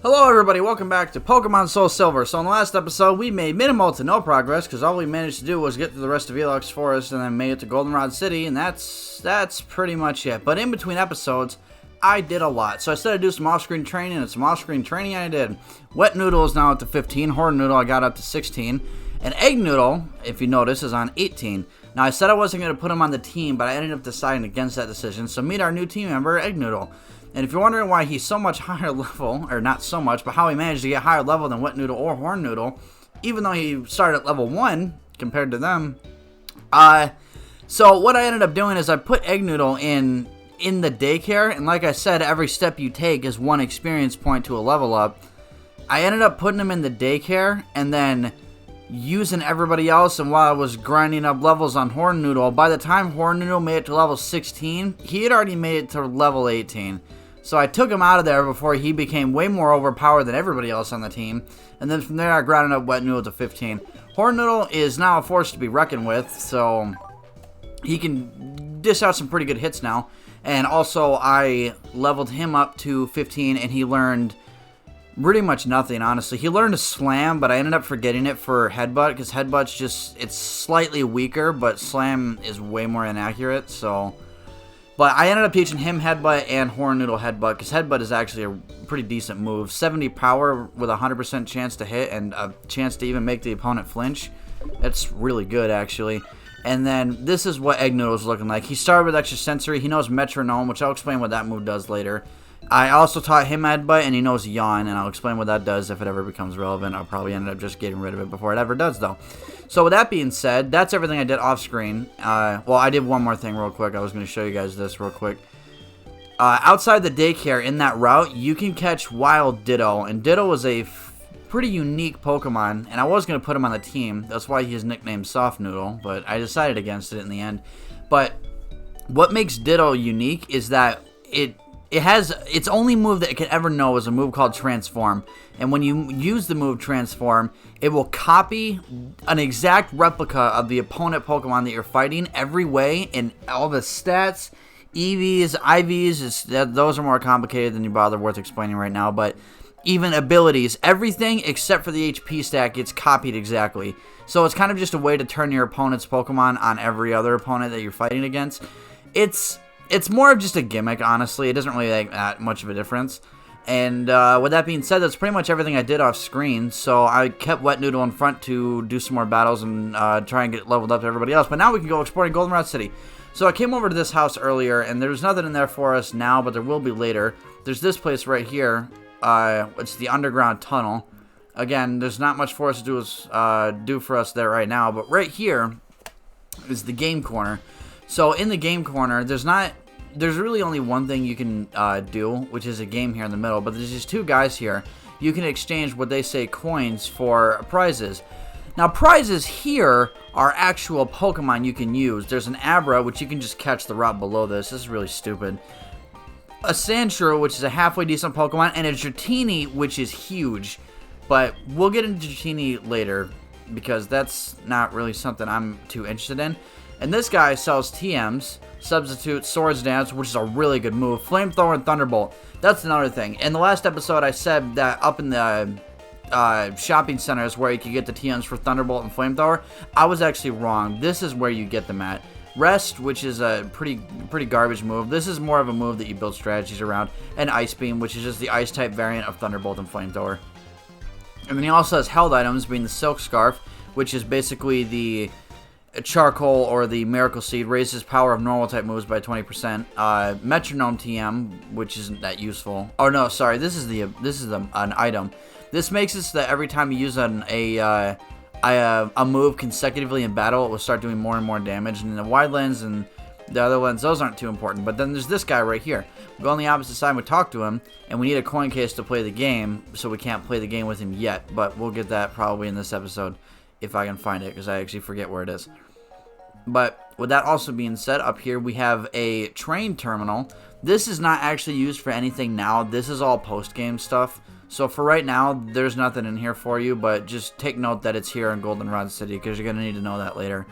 Hello everybody, welcome back to Pokemon Soul Silver. So in the last episode, we made minimal to no progress, because all we managed to do was get to the rest of Elox Forest and then made it to Goldenrod City, and that's pretty much it. But in between episodes, I did a lot. So I said I'd do some off-screen training, and some off-screen training I did. Wet Noodle is now up to 15, Horn Noodle I got up to 16, and Egg Noodle, if you notice, is on 18. Now I said I wasn't going to put him on the team, but I ended up deciding against that decision, so meet our new team member, Egg Noodle. And if you're wondering why he's so much higher level, or not so much, but how he managed to get higher level than Wet Noodle or Horn Noodle, even though he started at level 1 compared to them. So what I ended up doing is I put Egg Noodle in the daycare, and like I said, every step you take is 1 experience point to a level up. I ended up putting him in the daycare, and then using everybody else, and while I was grinding up levels on Horn Noodle, by the time Horn Noodle made it to level 16, he had already made it to level 18. So I took him out of there before he became way more overpowered than everybody else on the team. And then from there I grinded up Wet Noodle to 15. Horn Noodle is now a force to be reckoned with, so he can dish out some pretty good hits now. And also I leveled him up to 15 and he learned pretty much nothing, honestly. He learned to Slam, but I ended up forgetting it for Headbutt, because Headbutt's just, it's slightly weaker, but Slam is way more inaccurate, so... But I ended up teaching him Headbutt and Horn Noodle Headbutt, because Headbutt is actually a pretty decent move. 70 power with a 100% chance to hit and a chance to even make the opponent flinch. That's really good, actually. And then this is what Egg Noodle is looking like. He started with Extra Sensory. He knows Metronome, which I'll explain what that move does later. I also taught him Headbutt, and he knows Yawn, and I'll explain what that does if it ever becomes relevant. I'll probably end up just getting rid of it before it ever does, though. So with that being said, that's everything I did off-screen. Well, I did one more thing real quick. I was going to show you guys this real quick. Outside the daycare, in that route, you can catch Wild Ditto, and Ditto is a pretty unique Pokemon, and I was going to put him on the team. That's why he's nicknamed Soft Noodle, but I decided against it in the end. But what makes Ditto unique is that it has its only move that it can ever know is a move called Transform. And when you use the move Transform, it will copy an exact replica of the opponent Pokemon that you're fighting every way in all the stats, EVs, IVs. Those are more complicated than you bother worth explaining right now. But even abilities, everything except for the HP stack gets copied exactly. So it's kind of just a way to turn your opponent's Pokemon on every other opponent that you're fighting against. It's more of just a gimmick, honestly. It doesn't really make that much of a difference. And with that being said, that's pretty much everything I did off screen. So I kept Wet Noodle in front to do some more battles and try and get leveled up to everybody else. But now we can go exploring Goldenrod City. So I came over to this house earlier, and there's nothing in there for us now, but there will be later. There's this place right here. It's the underground tunnel. Again, there's not much for us to do for us there right now. But right here is the game corner. So in the game corner, there's really only one thing you can do, which is a game here in the middle, but there's just 2 guys here. You can exchange what they say coins for prizes. Now prizes here are actual Pokemon you can use. There's an Abra, which you can just catch the route below this. This is really stupid. A Sandshrew, which is a halfway decent Pokemon, and a Dratini, which is huge. But we'll get into Dratini later, because that's not really something I'm too interested in. And this guy sells TMs, Substitute, Swords Dance, which is a really good move, Flamethrower, and Thunderbolt. That's another thing. In the last episode, I said that up in the shopping centers where you could get the TMs for Thunderbolt and Flamethrower. I was actually wrong. This is where you get them at. Rest, which is a pretty garbage move. This is more of a move that you build strategies around. And Ice Beam, which is just the Ice-type variant of Thunderbolt and Flamethrower. And then he also has held items, being the Silk Scarf, which is basically the Charcoal or the Miracle Seed, raises power of normal type moves by 20%. Metronome TM, which isn't that useful. Oh no, sorry, this is an item. This makes it so that every time you use a move consecutively in battle, it will start doing more and more damage. And the wide lens and the other lens, those aren't too important. But then there's this guy right here. We go on the opposite side, we talk to him, and we need a coin case to play the game, so we can't play the game with him yet. But we'll get that probably in this episode, if I can find it, because I actually forget where it is. But with that also being said, up here we have a train terminal. This is not actually used for anything now. This is all post-game stuff. So for right now, there's nothing in here for you, but just take note that it's here in Goldenrod City, because you're going to need to know that later.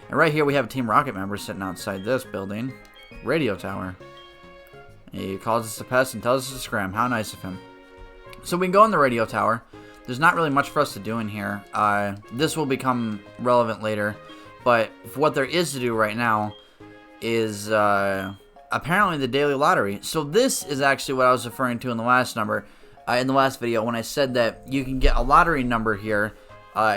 And right here we have a Team Rocket member sitting outside this building. Radio tower. He calls us a pest and tells us to scram. How nice of him. So we can go in the radio tower. There's not really much for us to do in here. This will become relevant later. But what there is to do right now is apparently the daily lottery. So this is actually what I was referring to in the last in the last video when I said that you can get a lottery number here.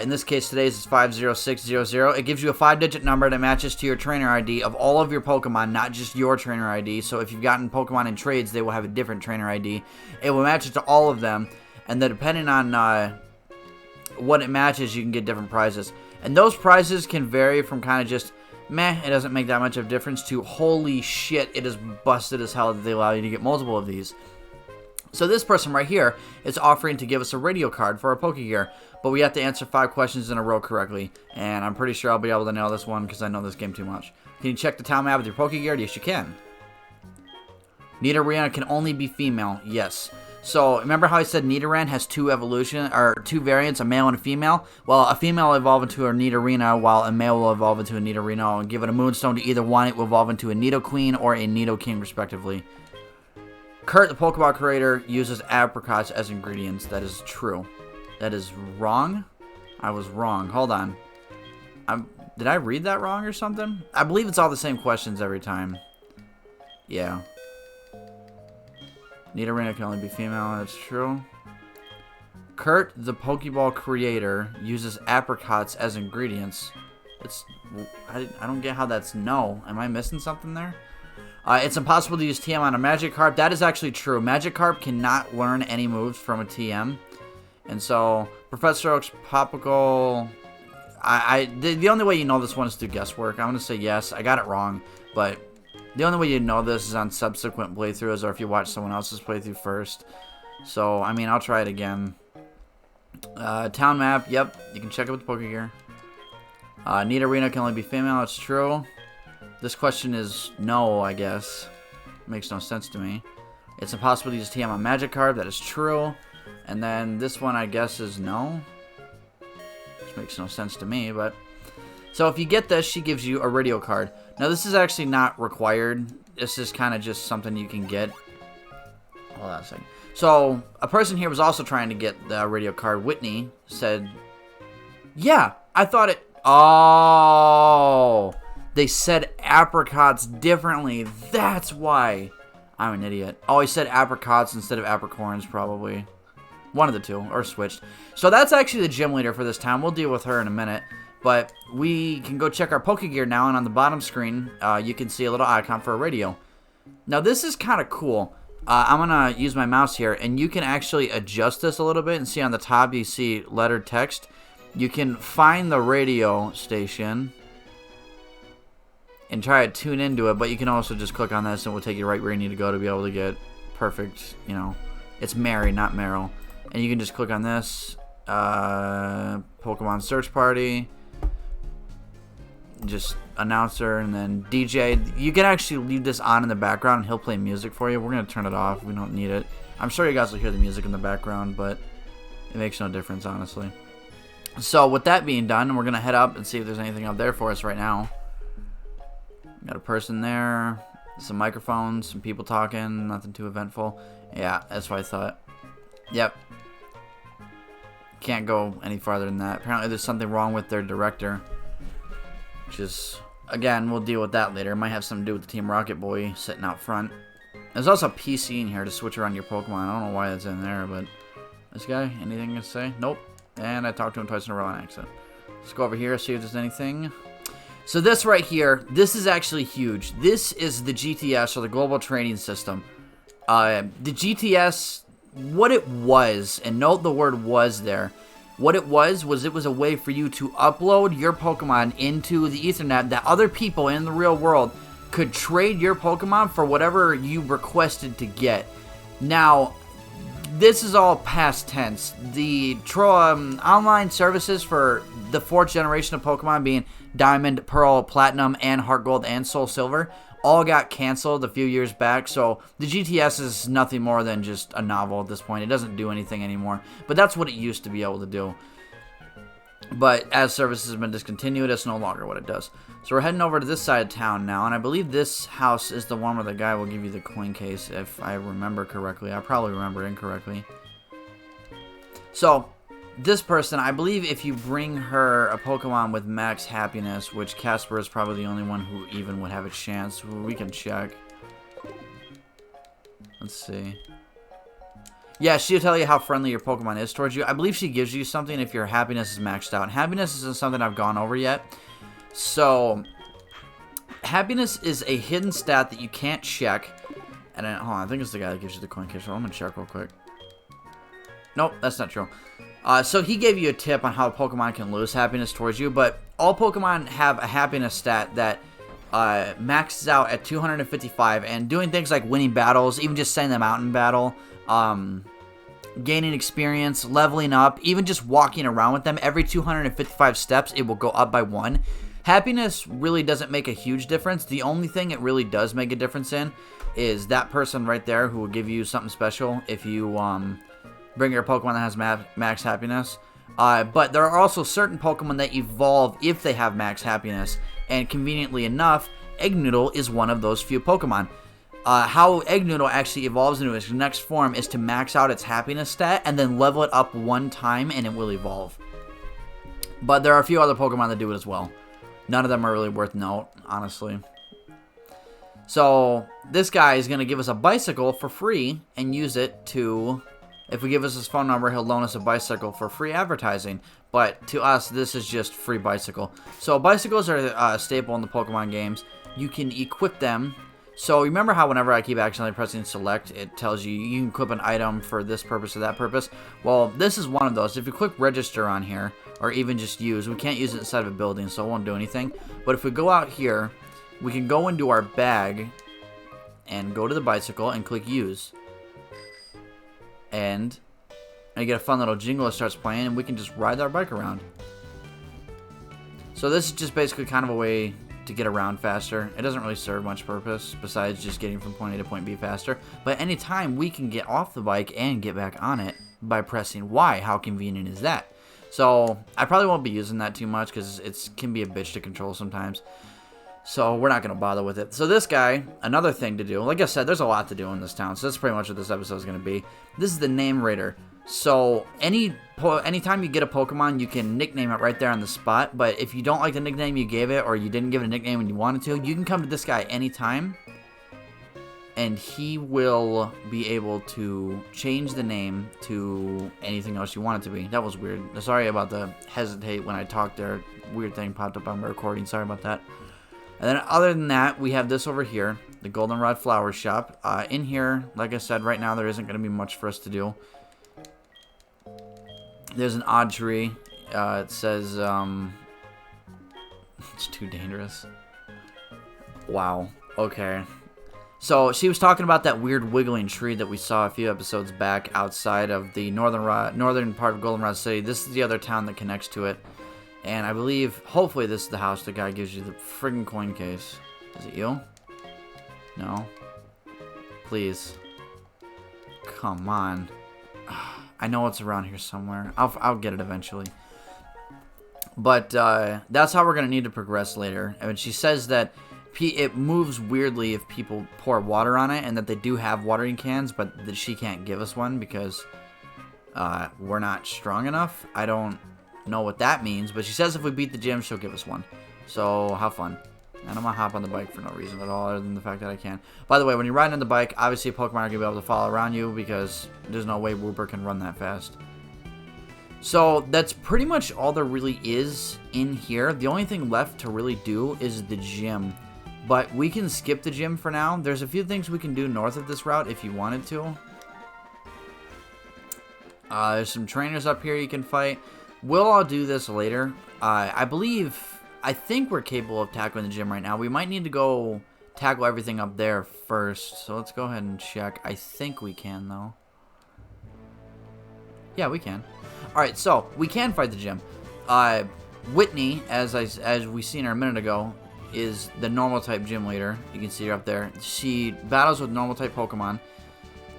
In this case, today's is 50600. It gives you a 5-digit number that matches to your trainer ID of all of your Pokemon, not just your trainer ID. So if you've gotten Pokemon in trades, they will have a different trainer ID. It will match it to all of them. And then depending on what it matches, you can get different prizes. And those prizes can vary from kind of just, meh, it doesn't make that much of a difference, to holy shit, it is busted as hell that they allow you to get multiple of these. So this person right here is offering to give us a radio card for our Pokegear, but we have to answer 5 questions in a row correctly, and I'm pretty sure I'll be able to nail this one because I know this game too much. Can you check the town map with your Pokegear? Yes, you can. Nidorina can only be female. Yes. So remember how I said Nidoran has 2 variants, a male and a female? Well, a female will evolve into a Nidorina, while a male will evolve into a Nidorino, and give it a Moonstone to either one. It will evolve into a Nidoqueen or a Nidoking, respectively. Curt, the Pokeball creator, uses apricots as ingredients. That is true. That is wrong? I was wrong. Hold on. Did I read that wrong or something? I believe it's all the same questions every time. Yeah. Nidorina can only be female. That's true. Curt, the Pokeball creator, uses apricots as ingredients. I don't get how that's no. Am I missing something there? It's impossible to use TM on a Magikarp. That is actually true. Magikarp cannot learn any moves from a TM. And so, Professor Oak's Popical... the only way you know this one is through guesswork. I'm going to say yes. I got it wrong. But the only way you know this is on subsequent playthroughs or if you watch someone else's playthrough first. So, I mean, I'll try it again. Town map. Yep. You can check it with the Pokegear. Nidorina can only be female. It's true. This question is no, I guess. Makes no sense to me. It's impossible to use TM on Magikarp. That is true. And then this one, I guess, is no. Which makes no sense to me, but... So if you get this, she gives you a radio card. Now, this is actually not required. This is kind of just something you can get. Hold on a second. So, a person here was also trying to get the radio card. Whitney said, yeah, I thought it... Oh... They said apricots differently. That's why. I'm an idiot. Oh, he said apricots instead of apricorns, probably. One of the two, or switched. So that's actually the gym leader for this town. We'll deal with her in a minute. But we can go check our Pokegear now, and on the bottom screen, you can see a little icon for a radio. Now, this is kind of cool. I'm going to use my mouse here, and you can actually adjust this a little bit, and see on the top you see lettered text. You can find the radio station and try to tune into it, but you can also just click on this and it will take you right where you need to go to be able to get perfect, you know, it's Mary, not Meryl. And you can just click on this, Pokemon Search Party, just announcer, and then DJ. You can actually leave this on in the background and he'll play music for you. We're going to turn it off, we don't need it. I'm sure you guys will hear the music in the background, but it makes no difference, honestly. So with that being done, we're going to head up and see if there's anything up there for us right now. Got a person there, some microphones, some people talking, nothing too eventful. Yeah, that's what I thought. Yep. Can't go any farther than that. Apparently there's something wrong with their director. Which is, again, we'll deal with that later. It might have something to do with the Team Rocket Boy sitting out front. There's also a PC in here to switch around your Pokemon. I don't know why that's in there, but... This guy, anything to say? Nope. And I talked to him twice in a row on accident. Let's go over here, see if there's anything... So this right here, this is actually huge. This is the GTS, or the Global Training System. The GTS, what it was, and note the word was there. What it was it was a way for you to upload your Pokemon into the Ethernet that other people in the real world could trade your Pokemon for whatever you requested to get. Now, this is all past tense. The online services for the 4th generation of Pokemon being Diamond, Pearl, Platinum, and Heart Gold, and Soul Silver all got canceled a few years back, so the GTS is nothing more than just a novel at this point. It doesn't do anything anymore, but that's what it used to be able to do. But as services have been discontinued, it's no longer what it does. So we're heading over to this side of town now, and I believe this house is the one where the guy will give you the coin case, if I remember correctly. I probably remember incorrectly. So, this person, I believe if you bring her a Pokemon with max happiness, which Casper is probably the only one who even would have a chance. We can check. Let's see. Yeah, she'll tell you how friendly your Pokemon is towards you. I believe she gives you something if your happiness is maxed out. Happiness isn't something I've gone over yet. So, happiness is a hidden stat that you can't check. And then, hold on, I think it's the guy that gives you the coin case. I'm going to check real quick. Nope, that's not true. So he gave you a tip on how a Pokemon can lose happiness towards you. But all Pokemon have a happiness stat that maxes out at 255. And doing things like winning battles, even just sending them out in battle, gaining experience, leveling up, even just walking around with them, every 255 steps, it will go up by 1. Happiness really doesn't make a huge difference. The only thing it really does make a difference in is that person right there who will give you something special if you bring your Pokemon that has max happiness. But there are also certain Pokemon that evolve if they have max happiness, and conveniently enough, Eggnoodle is one of those few Pokemon. How Eggnoodle actually evolves into its next form is to max out its happiness stat and then level it up 1 time and it will evolve. But there are a few other Pokemon that do it as well. None of them are really worth note, honestly. So this guy is going to give us a bicycle for free and use it to, if we give us his phone number, he'll loan us a bicycle for free advertising. But to us, this is just free bicycle. So bicycles are a staple in the Pokemon games. You can equip them. So remember how whenever I keep accidentally pressing select, it tells you you can equip an item for this purpose or that purpose? Well, this is one of those. If you click register on here, or even just use, we can't use it inside of a building, so it won't do anything. But if we go out here, we can go into our bag and go to the bicycle and click use. And you get a fun little jingle that starts playing, and we can just ride our bike around. So this is just basically kind of a way to get around faster. It doesn't really serve much purpose besides just getting from point A to point B faster. But anytime we can get off the bike and get back on it by pressing Y. How convenient is that? So I probably won't be using that too much because it can be a bitch to control sometimes. So we're not going to bother with it. So this guy, another thing to do. Like I said, there's a lot to do in this town. So that's pretty much what this episode is going to be. This is the name raider. So anytime you get a Pokemon, you can nickname it right there on the spot. But if you don't like the nickname you gave it, or you didn't give it a nickname when you wanted to, you can come to this guy anytime. And he will be able to change the name to anything else you want it to be. That was weird. Sorry about the hesitate when I talked there. Weird thing popped up on my recording. Sorry about that. And then other than that, we have this over here, the Goldenrod Flower Shop. In here, like I said, right now there isn't going to be much for us to do. There's an odd tree. It says, it's too dangerous. Wow. Okay. So she was talking about that weird wiggling tree that we saw a few episodes back outside of the northern part of Goldenrod City. This is the other town that connects to it. And I believe, hopefully this is the house the guy gives you the friggin' coin case. Is it you? No? Please. Come on. I know it's around here somewhere. I'll get it eventually. But that's how we're going to need to progress later. I mean, she says that it moves weirdly if people pour water on it, and that they do have watering cans, but that she can't give us one because we're not strong enough. I don't know what that means, but she says if we beat the gym, she'll give us one. So have fun. And I'm going to hop on the bike for no reason at all other than the fact that I can. By the way, when you're riding on the bike, obviously Pokemon are going to be able to follow around you because there's no way Wooper can run that fast. So that's pretty much all there really is in here. The only thing left to really do is the gym. But we can skip the gym for now. There's a few things we can do north of this route if you wanted to. There's some trainers up here you can fight. We'll all do this later. I think we're capable of tackling the gym right now. We might need to go tackle everything up there first. So let's go ahead and check. I think we can, though. Yeah, we can. Alright, so we can fight the gym. Whitney, as we seen her a minute ago, is the normal type gym leader. You can see her up there. She battles with normal type Pokemon.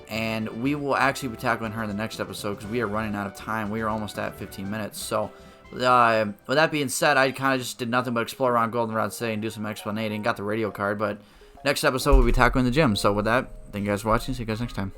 And we will actually be tackling her in the next episode because we are running out of time. We are almost at 15 minutes. So with that being said, I kind of just did nothing but explore around Goldenrod City and do some explanating. Got the radio card, but next episode we'll be tackling the gym. So with that, thank you guys for watching. See you guys next time.